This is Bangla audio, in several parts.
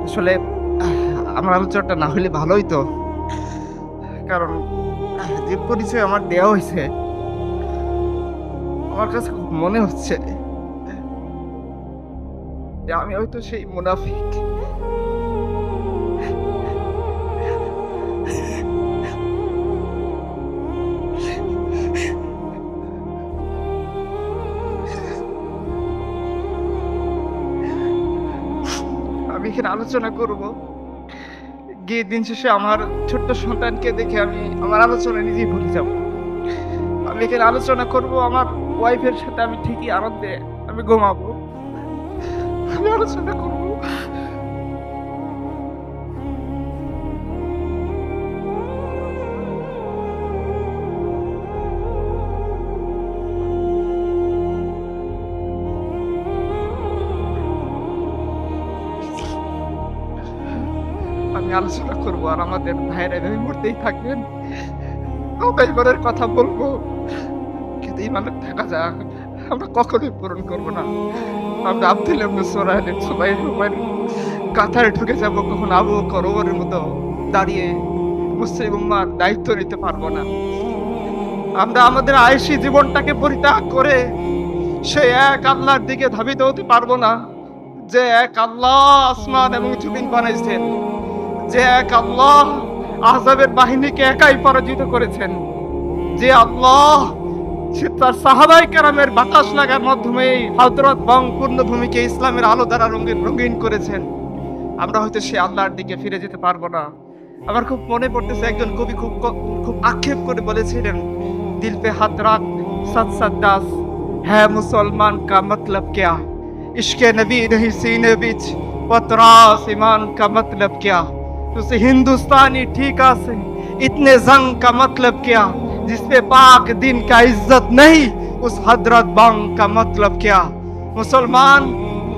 আসলে আমার আলোচনাটা না হলে ভালোই তো। কারণ যে পরিচয় আমার দেওয়া হইছে, আমার কাছে খুব মনে হচ্ছে যে আমি হয়তো সেই মুনাফিক। আমি এখানে আলোচনা করব, গিয়ে দিন শেষে আমার ছোট্ট সন্তানকে দেখে আমি আমার আলোচনা নিজেই ভুলে যাব। আমি এখানে আলোচনা করব আমার ওয়াইফের সাথে, আমি ঠিকই আনন্দে আমি ঘুমাবো। আমি আলোচনা করব। আমি আলোচনা করব আর আমাদের ভাইয়েরা এভাবে মরতেই থাকবেন। আমরা এবারের কথা বলবো, কিন্তু ইমানের থাকা যাক, আমরা কখনোই পূরণ করব না। আমরা আব্দুল্লাহ ইবনে সুরাইলের সুবাইর কাতারে ঢুকে যাব, কখন আবু বকর ওমরের মতো দাঁড়িয়ে মুসলিম উম্মার দায়িত্ব নিতে পারবো না। আমরা আমাদের আয়েশি জীবনটাকে পরিত্যাগ করে সেই এক আল্লাহর দিকে ধাবিত হতে পারবো না, যে এক আল্লাহ আসমান এবং জমিন বানাইছেন, যে এক আল্লাহ আহজাবের বাহিনীকে একাই পরাজিত করেছেন, যে আল্লাহ তার সাহাবায়ে কেরামের বাতাস লাগার মাধ্যমে হযরত বং পূর্ণভূমিকে ইসলামের আলো দ্বারা রঙিন করেছেন। আমরা হয়তো সেই আল্লাহর দিকে ফিরে যেতে পারবো না। আমার খুব মনে পড়তেছে, একজন কবি খুব আক্ষেপ করে বলেছিলেন, দিল পে হাত রাখ সত সত দাস হ্যাঁ মুসলমান কা মতলব क्या इश्क़ नबी नहीं सीने बिच पतरास ईमान का मतलब क्या तुझे हिंदुस्तानी ठीका से इतने जंग का मतलब क्या जिसपे पाक दिन का इज्जत नहीं उस हजरत बंग का मतलब क्या। মুসলমান,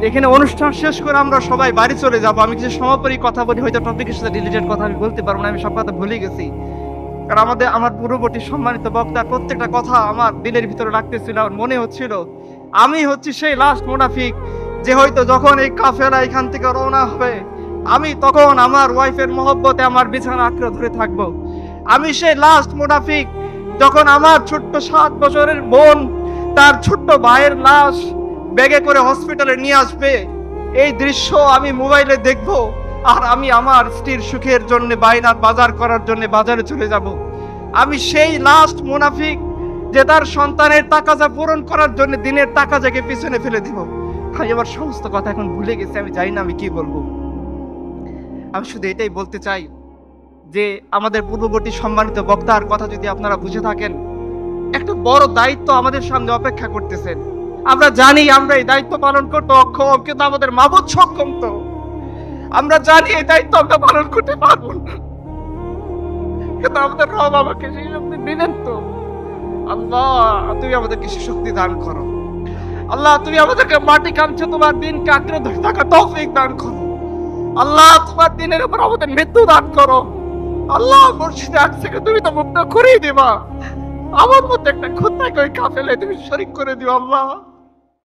এখানে অনুষ্ঠান শেষ করে আমরা সবাই বাড়ি চলে যাব। আমি কিছু সমাপনী কথা বলি, হয়তো টপিকের সাথে রিলেটেড কথা আমি বলতে পারবো না, আমি সব কথা ভুলে গেছি। কারণ আমার পূর্ববর্তী সম্মানিত বক্তার প্রত্যেকটা কথা আমার দিলের ভিতরে রাখতেছিল, আমার মনে হচ্ছিল আমি হচ্ছি সেই লাস্ট মুনাফিক, যে হয়তো যখন এই কাফেলা এখান থেকে রওনা হবে, আমি তখন আমার ওয়াইফের মহব্বতে আমার বিছানা আঁকড়ে ধরে থাকবো। আমি সেই লাস্ট মুনাফিক, যখন আমার ছোট্ট 7 বছরের বোন তার ছোট্ট ভাইয়ের লাশ ব্যাগে করে হসপিটালে নিয়ে আসবে, এই দৃশ্য আমি মোবাইলে দেখবো, আর আমি আমার স্ত্রীর সুখের জন্য বাইনার বাজার করার জন্য বাজারে চলে যাব। আমি সেই লাস্ট মুনাফিক, যে তার সন্তানের তাকাজা পূরণ করার জন্য দিনের তাকাজাকে পিছনে ফেলে দিব। আমি আমার সমস্ত কথা এখন ভুলে গেছি, আমি জানি না আমি কি বলবো। আমি শুধু এটাই বলতে চাই যে আমাদের পূর্ববর্তী সম্মানিত বক্তার কথা যদি আপনারা বুঝে থাকেন, একটা বড় দায়িত্ব আমাদের সামনে অপেক্ষা করতেছেন। আমরা জানি আমরা এই দায়িত্ব পালন করতে অক্ষম, কিন্তু আমাদের মাবুদ সক্ষম। তো আমরা জানি এই দায়িত্ব আমরা পালন করতে পারবো না, কিন্তু আমাদের রব আমাকে সেই শক্তি দিলেন। তো আল্লাহ, তুমি আমাদেরকে সেই শক্তি দান করো। আল্লাহ, তুমি আমাদেরকে মাটি কামছে তোমার দিনকে আঁকড়ে ধরে থাকা তৌফিক দান করো। আল্লাহ, তোমার দিনের উপর আমাদের মৃত্যু দান করো। আল্লাহ, মসজিদে আকসাকে তুমি তো মুক্ত করেই দিবা, আমার মধ্যে একটা খুঁতনাকে ওই কাফেলায় তুমি শরীক করে দিও। আল্লাহ,